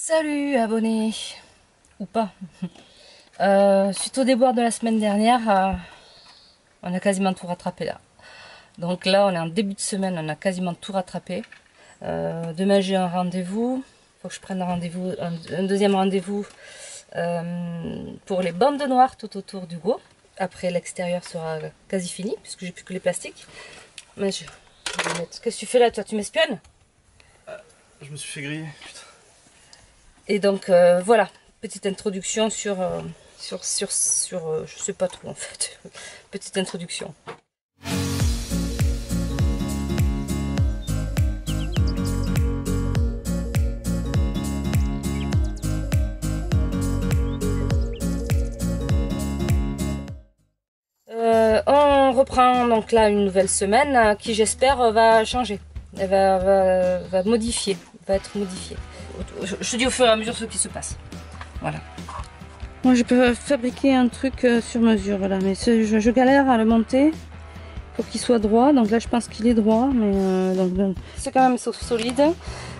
Salut abonnés, ou pas. Suite au déboire de la semaine dernière, on a quasiment tout rattrapé là. Donc là on est en début de semaine, on a quasiment tout rattrapé. Demain j'ai un rendez-vous, faut que je prenne un deuxième rendez-vous pour les bandes noires tout autour du go. Après l'extérieur sera quasi fini puisque j'ai plus que les plastiques. Mais je vais mettre... Qu'est-ce que tu fais là toi? Tu m'espionnes? Je me suis fait griller, putain. Et donc voilà, petite introduction sur je sais pas trop en fait, petite introduction. On reprend donc là une nouvelle semaine qui j'espère va changer, elle va modifier, va être modifiée. Je te dis au fur et à mesure ce qui se passe. Voilà. Moi je peux fabriquer un truc sur mesure, voilà, mais je galère à le monter pour qu'il soit droit. Donc là je pense qu'il est droit, mais c'est quand même solide.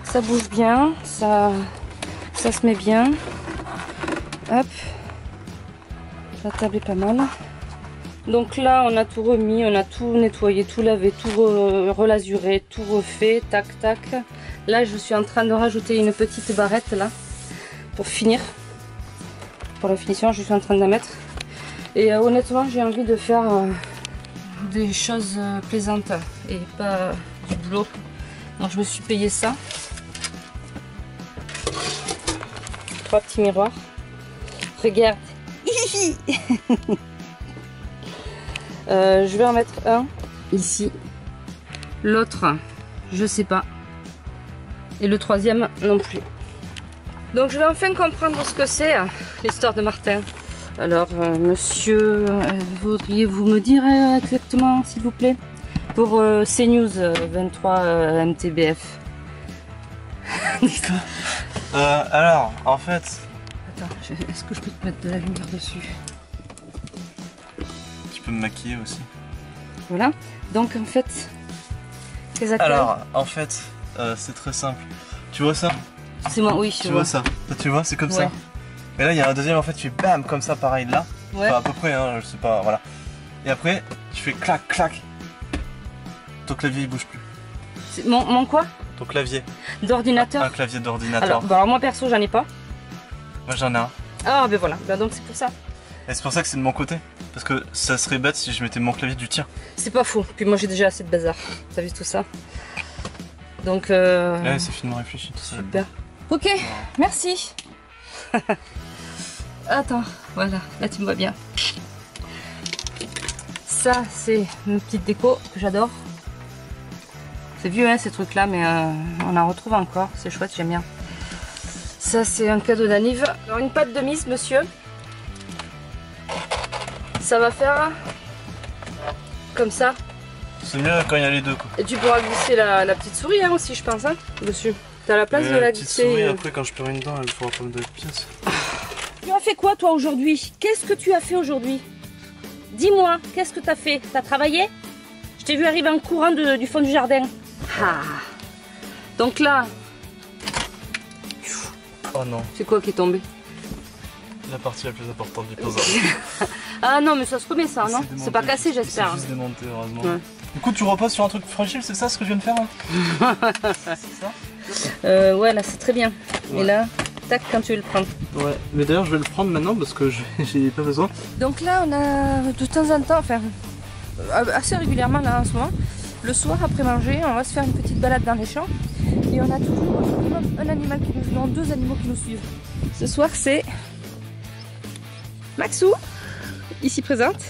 Ça bouge bien, ça se met bien. Hop. La table est pas mal. Donc là on a tout remis, on a tout nettoyé, tout lavé, tout relasuré, tout refait, tac tac. Là je suis en train de rajouter une petite barrette là pour finir. Pour la finition je suis en train de la mettre. Et honnêtement j'ai envie de faire des choses plaisantes et pas du boulot. Donc je me suis payé ça. 3 petits miroirs. Regarde. Je vais en mettre un ici, l'autre je sais pas, et le troisième non plus. Donc je vais enfin comprendre ce que c'est l'histoire de Martin. Alors monsieur, voudriez-vous me dire exactement s'il vous plaît, pour CNews 23 MTBF. Alors en fait... Attends, est-ce que je peux te mettre de la lumière dessus? Tu peux me maquiller aussi. Voilà, donc en fait, alors en fait, c'est très simple. Tu vois ça? C'est moi, oui, tu vois ça. Toi, tu vois, c'est comme ça. Mais là, il y a un deuxième, en fait, tu fais bam, comme ça, pareil là. Ouais. Enfin, à peu près, hein, je sais pas, voilà. Et après, tu fais clac, clac. Ton clavier, il bouge plus. Mon quoi? Ton clavier. D'ordinateur? Un clavier d'ordinateur. Alors moi, perso, j'en ai pas. Moi, j'en ai un. Ah, ben voilà, ben, donc c'est pour ça. Et c'est pour ça que c'est de mon côté. Parce que ça serait bête si je mettais mon clavier du tien. C'est pas faux. Puis moi, j'ai déjà assez de bazar. T'as vu tout ça? Donc ouais, c'est finement réfléchi tout ça. Super. Ok, merci. Attends, voilà, là tu me vois bien. Ça, c'est une petite déco que j'adore. C'est vieux hein, ces trucs là, mais on en retrouve encore. C'est chouette, j'aime bien. Ça, c'est un cadeau d'Aniv. Alors une pâte de mise, monsieur. Ça va faire comme ça. C'est mieux quand il y a les deux quoi. Et tu pourras glisser la petite souris hein, aussi je pense hein, dessus. T'as la place de la glisser. Souris, après quand je peux rien dedans elle pourra pas me donner de pièces. Tu as fait quoi toi aujourd'hui? Qu'est-ce que tu as fait aujourd'hui? Dis-moi, qu'est-ce que tu as fait? T'as travaillé? Je t'ai vu arriver en courant du fond du jardin. Ah. Donc là... Oh non. C'est quoi qui est tombé? La partie la plus importante du puzzle. Ah non mais ça se remet ça non? C'est pas cassé j'espère. C'est juste démonté heureusement. Ouais. Du coup tu reposes sur un truc fragile, c'est ça ce que je viens de faire hein? C'est ça? Ouais là c'est très bien. Ouais. Et là, tac quand tu veux le prendre. Ouais, mais d'ailleurs je vais le prendre maintenant parce que j'ai pas besoin. Donc là on a de temps en temps, enfin assez régulièrement là en ce moment, le soir après manger on va se faire une petite balade dans les champs. Et on a toujours un animal qui nous suit, non, 2 animaux qui nous suivent. Ce soir c'est Maxou, ici présente.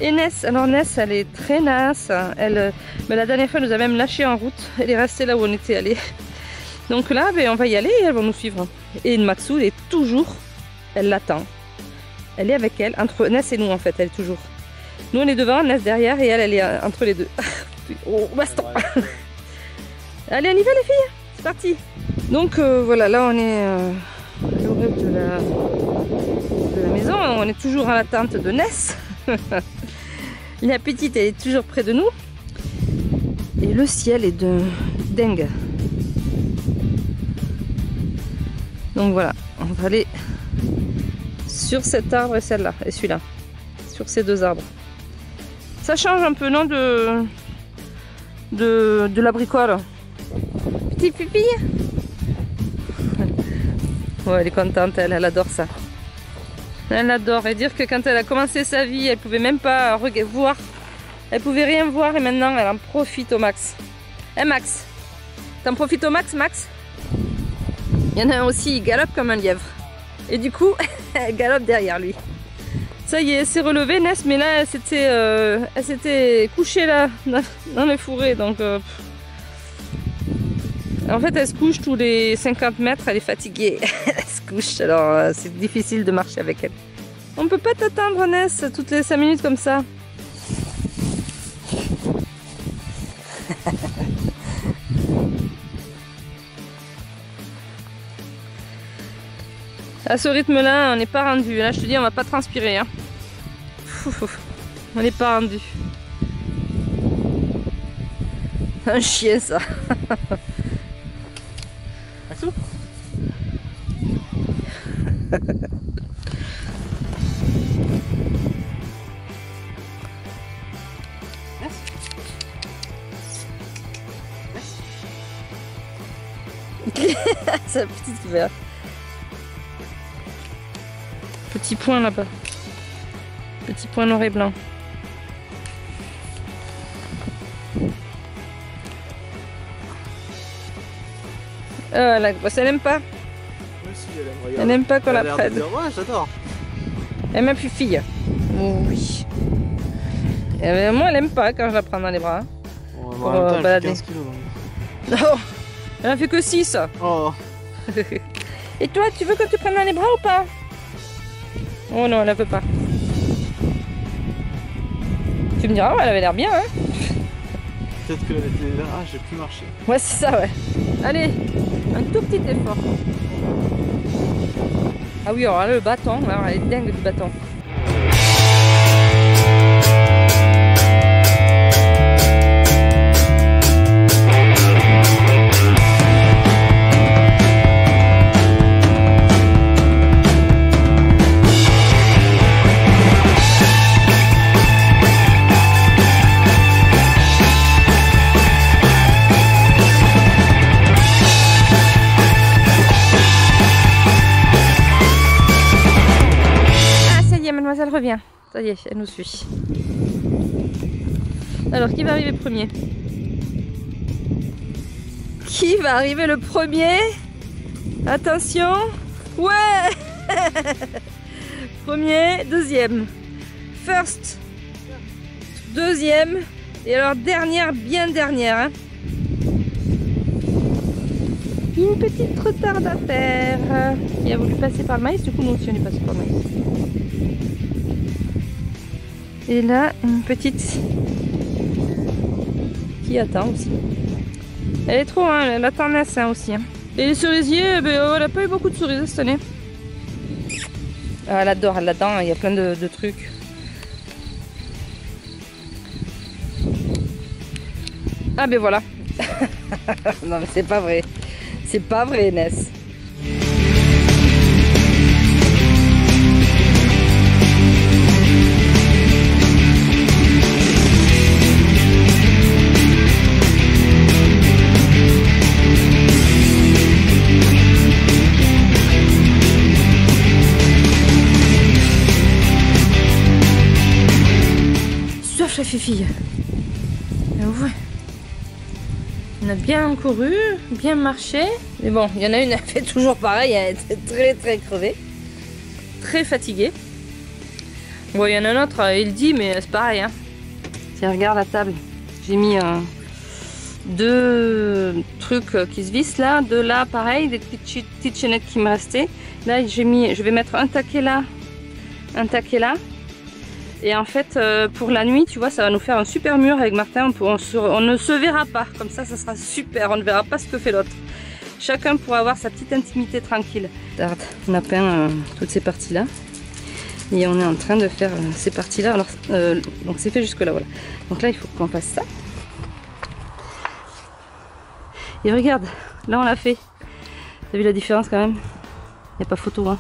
Et Ness, alors Ness elle est très naze, mais la dernière fois elle nous a même lâché en route, elle est restée là où on était allé. Donc là ben, on va y aller et elle va nous suivre. Et Maxou elle est toujours, elle l'attend. Elle est avec elle, entre Ness et nous en fait, elle est toujours. Nous on est devant, Ness derrière et elle est entre les deux. Oh baston. Allez on y va les filles, c'est parti. Donc voilà, là on est à l'orée de la maison, on est toujours en attente de Ness. La petite elle est toujours près de nous. Et le ciel est de dingue. Donc voilà, on va aller sur cet arbre et celle-là, et celui-là. Sur ces deux arbres. Ça change un peu, non, de l'abricot. Petit pipi. Ouais, elle est contente, elle adore ça. Elle adore. Et dire que quand elle a commencé sa vie, elle pouvait même pas voir. Elle pouvait rien voir et maintenant elle en profite au max. Hein Max? T'en profites au max, Max? Il y en a un aussi, il galope comme un lièvre. Et du coup, elle galope derrière lui. Ça y est, elle s'est relevée, Ness, mais là, elle s'était couchée là, dans les fourrés. Donc, en fait, elle se couche tous les 50 mètres, elle est fatiguée. Elle se couche, alors c'est difficile de marcher avec elle. On peut pas t'attendre, Ness, toutes les 5 minutes comme ça. À ce rythme-là, on n'est pas rendu. Là, je te dis, on va pas transpirer. Hein. On n'est pas rendu. Un chien, ça. C'est la petite qui va. Petit point là-bas. Petit point noir et blanc. La grosse, elle aime pas. Oui, si, elle aime, regarde. Elle n'aime pas qu'on la prenne. Ouais, j'adore. Elle m'a plus fille. Oh, oui. Et moi, elle aime pas quand je la prends dans les bras. Ouais, pour balader. 15 kilos, non, elle en fait que 6. Oh. Et toi, tu veux que tu prennes dans les bras ou pas? Oh non, elle ne veut pas. Tu me diras, elle avait l'air bien, hein? Peut-être qu'elle était là. Ah, j'ai pu marcher. Ouais, c'est ça, ouais. Allez, un tout petit effort. Ah oui, alors là, le bâton, alors, elle est dingue du bâton. Mademoiselle revient. Ça y est, elle nous suit. Alors, qui va arriver premier? Qui va arriver le premier? Attention. Ouais. Premier, deuxième. First. Deuxième. Et alors, dernière, bien dernière. Hein. Une petite retardataire qui a voulu passer par le maïs. Du coup, nous aussi, on est passé par le maïs. Et là, une petite qui attend aussi. Elle est trop, hein, elle attend Ness aussi. Hein. Et les cerisiers, ben, elle n'a pas eu beaucoup de cerisiers cette année. Ah, elle adore, elle attend, il y a plein de trucs. Ah ben voilà. Non mais c'est pas vrai. C'est pas vrai, Ness. La fille. Ouais. On a bien couru, bien marché. Mais bon, il y en a une, elle fait toujours pareil, elle est très crevée. Très fatiguée. Bon, il y en a un autre, il dit, mais c'est pareil. Hein. Tiens, regarde la table. J'ai mis deux trucs qui se vissent là. Deux là, pareil, des petites chaînettes qui me restaient. Là, je vais mettre un taquet là, un taquet là. Et en fait, pour la nuit, tu vois, ça va nous faire un super mur avec Martin. On ne se verra pas. Comme ça sera super. On ne verra pas ce que fait l'autre. Chacun pourra avoir sa petite intimité tranquille. Regarde, on a peint toutes ces parties-là. Et on est en train de faire ces parties-là. Alors, donc c'est fait jusque-là, voilà. Donc là, il faut qu'on fasse ça. Et regarde, là on l'a fait. T'as vu la différence quand même? Il n'y a pas photo, hein.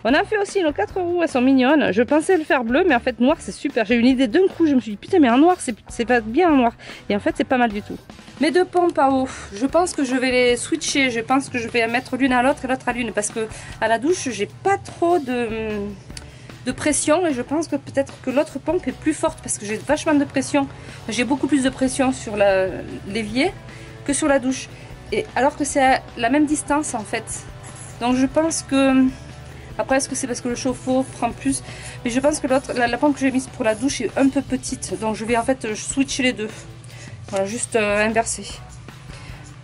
On a fait aussi nos 4 roues, elles sont mignonnes. Je pensais le faire bleu, mais en fait noir c'est super. J'ai eu une idée d'un coup, je me suis dit putain mais en noir c'est pas bien en noir. Et en fait c'est pas mal du tout. Mes 2 pompes à eau, je pense que je vais les switcher. Je pense que je vais mettre l'une à l'autre et l'autre à l'une. Parce que à la douche j'ai pas trop de pression. Et je pense que peut-être que l'autre pompe est plus forte. Parce que j'ai vachement de pression. J'ai beaucoup plus de pression sur l'évier que sur la douche. Et alors que c'est à la même distance en fait. Donc je pense que... Après, est-ce que c'est parce que le chauffe-eau prend plus? Mais je pense que la pompe que j'ai mise pour la douche est un peu petite. Donc je vais en fait switcher les deux. Voilà, juste inverser.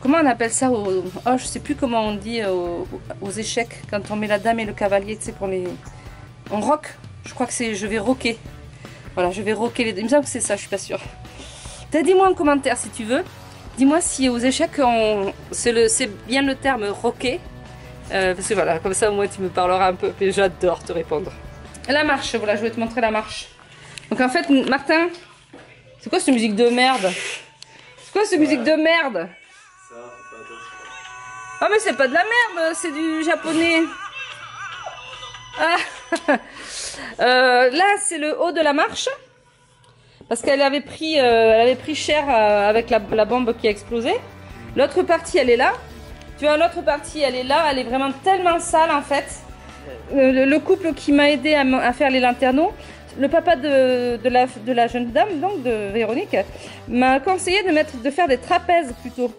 Comment on appelle ça oh, je sais plus comment on dit aux échecs. Quand on met la dame et le cavalier, tu sais, pour les... On rock. Je crois que c'est... Je vais rocker. Voilà, je vais rocker les deux. Il me semble que c'est ça, je suis pas sûre. Dis-moi en commentaire si tu veux. Dis-moi si aux échecs, c'est bien le terme rocker. Parce que voilà, comme ça au moins tu me parleras un peu, et j'adore te répondre. La marche, voilà, je vais te montrer la marche. Donc en fait, Martin, c'est quoi cette musique de merde? C'est quoi cette musique de merde? Ça, faut pas attention. Ah mais c'est pas de la merde, c'est du japonais. Ah. Là c'est le haut de la marche. Parce qu'elle avait pris cher avec la bombe qui a explosé. L'autre partie elle est là. Tu vois, l'autre partie, elle est là, elle est vraiment tellement sale en fait. Le couple qui m'a aidé à faire les lanterneaux, le papa de la jeune dame, donc de Véronique, m'a conseillé de faire des trapèzes plutôt.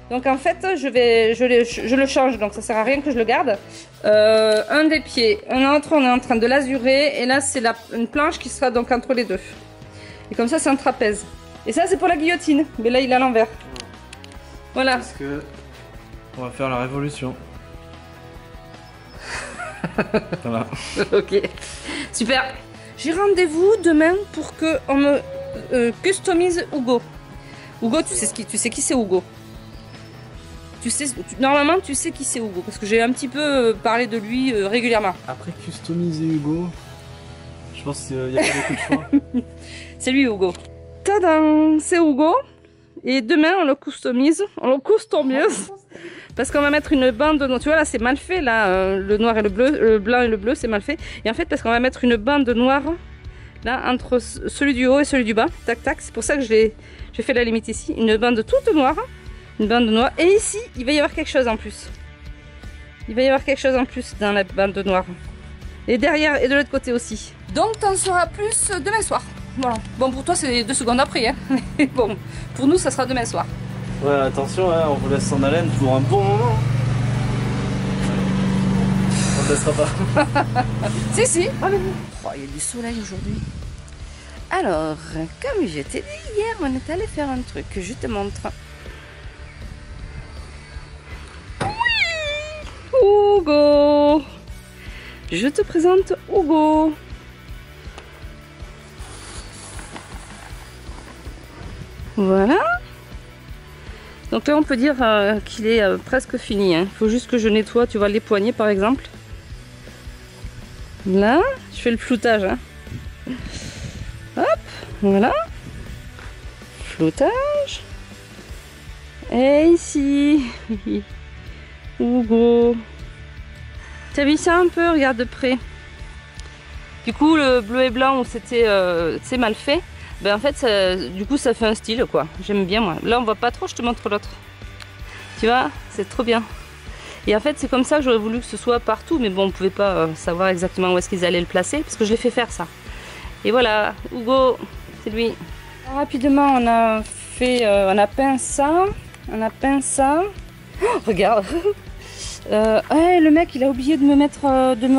Donc en fait, je le change, donc ça sert à rien que je le garde. Un des pieds, on est en train de l'azurer, et là c'est une planche qui sera donc entre les deux. Et comme ça, c'est un trapèze. Et ça, c'est pour la guillotine, mais là il est à l'envers. Voilà. Parce que... On va faire la révolution. Voilà. Ok, super. J'ai rendez-vous demain pour que on me customise Hugo. Hugo, tu sais qui c'est Hugo? Normalement, tu sais qui c'est Hugo parce que j'ai un petit peu parlé de lui régulièrement. Après customiser Hugo, je pense qu'il n'y a pas beaucoup de choix. C'est lui Hugo. Tadam, c'est Hugo. Et demain, on le customise. Parce qu'on va mettre une bande, tu vois là c'est mal fait là, le noir et le bleu, le blanc et le bleu c'est mal fait. Et en fait parce qu'on va mettre une bande noire là entre celui du haut et celui du bas, tac tac, c'est pour ça que j'ai fait la limite ici, une bande toute noire, une bande noire. Et ici il va y avoir quelque chose en plus. Il va y avoir quelque chose en plus dans la bande noire. Et derrière et de l'autre côté aussi. Donc t'en sauras plus demain soir. Voilà. Bon pour toi c'est 2 secondes après hein. Mais bon, pour nous ça sera demain soir. Ouais, attention, hein, on vous laisse en haleine pour un bon moment. On ne laissera pas. Si. Oh, il y a du soleil aujourd'hui. Alors, comme je t'ai dit hier, on est allé faire un truc. Je te montre. Oui, Hugo. Je te présente Hugo. Voilà. Donc là on peut dire qu'il est presque fini. Il faut juste que je nettoie, tu vois, les poignets par exemple. Là, je fais le floutage. Hein. Hop, voilà. Floutage. Et ici. Hugo. T'as vu ça un peu? Regarde de près. Du coup le bleu et blanc où c'était mal fait. Ben en fait, du coup, ça fait un style, quoi. J'aime bien, moi. Là, on voit pas trop, je te montre l'autre. Tu vois, c'est trop bien. Et en fait, c'est comme ça que j'aurais voulu que ce soit partout. Mais bon, on pouvait pas savoir exactement où est-ce qu'ils allaient le placer. Parce que je l'ai fait faire, ça. Et voilà, Hugo, c'est lui. Alors, rapidement, on a peint ça. On a peint ça. Oh, regarde. Ouais, le mec, il a oublié de me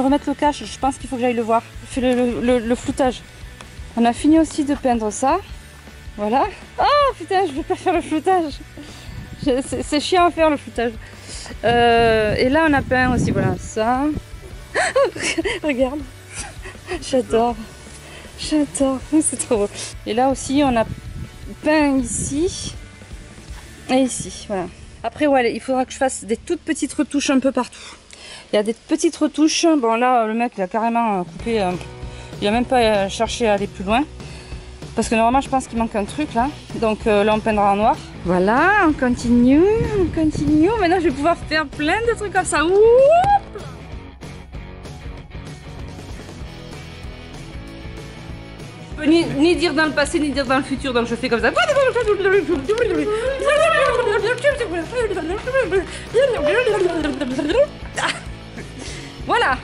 remettre le cache. Je pense qu'il faut que j'aille le voir. Je fais le floutage. On a fini aussi de peindre ça. Voilà. Oh putain, je vais pas faire le floutage. C'est chiant à faire le floutage. Et là, on a peint aussi, voilà, ça. Regarde. J'adore. J'adore. C'est trop beau. Et là aussi, on a peint ici. Et ici, voilà. Après, ouais, il faudra que je fasse des toutes petites retouches un peu partout. Il y a des petites retouches. Bon, là, le mec, il a carrément coupé... Il n'a même pas cherché à aller plus loin. Parce que normalement, je pense qu'il manque un truc là. Donc là, on peindra en noir. Voilà, on continue, on continue. Maintenant, je vais pouvoir faire plein de trucs comme ça. Oup! peux ni dire dans le passé, ni dire dans le futur, donc je fais comme ça. Voilà.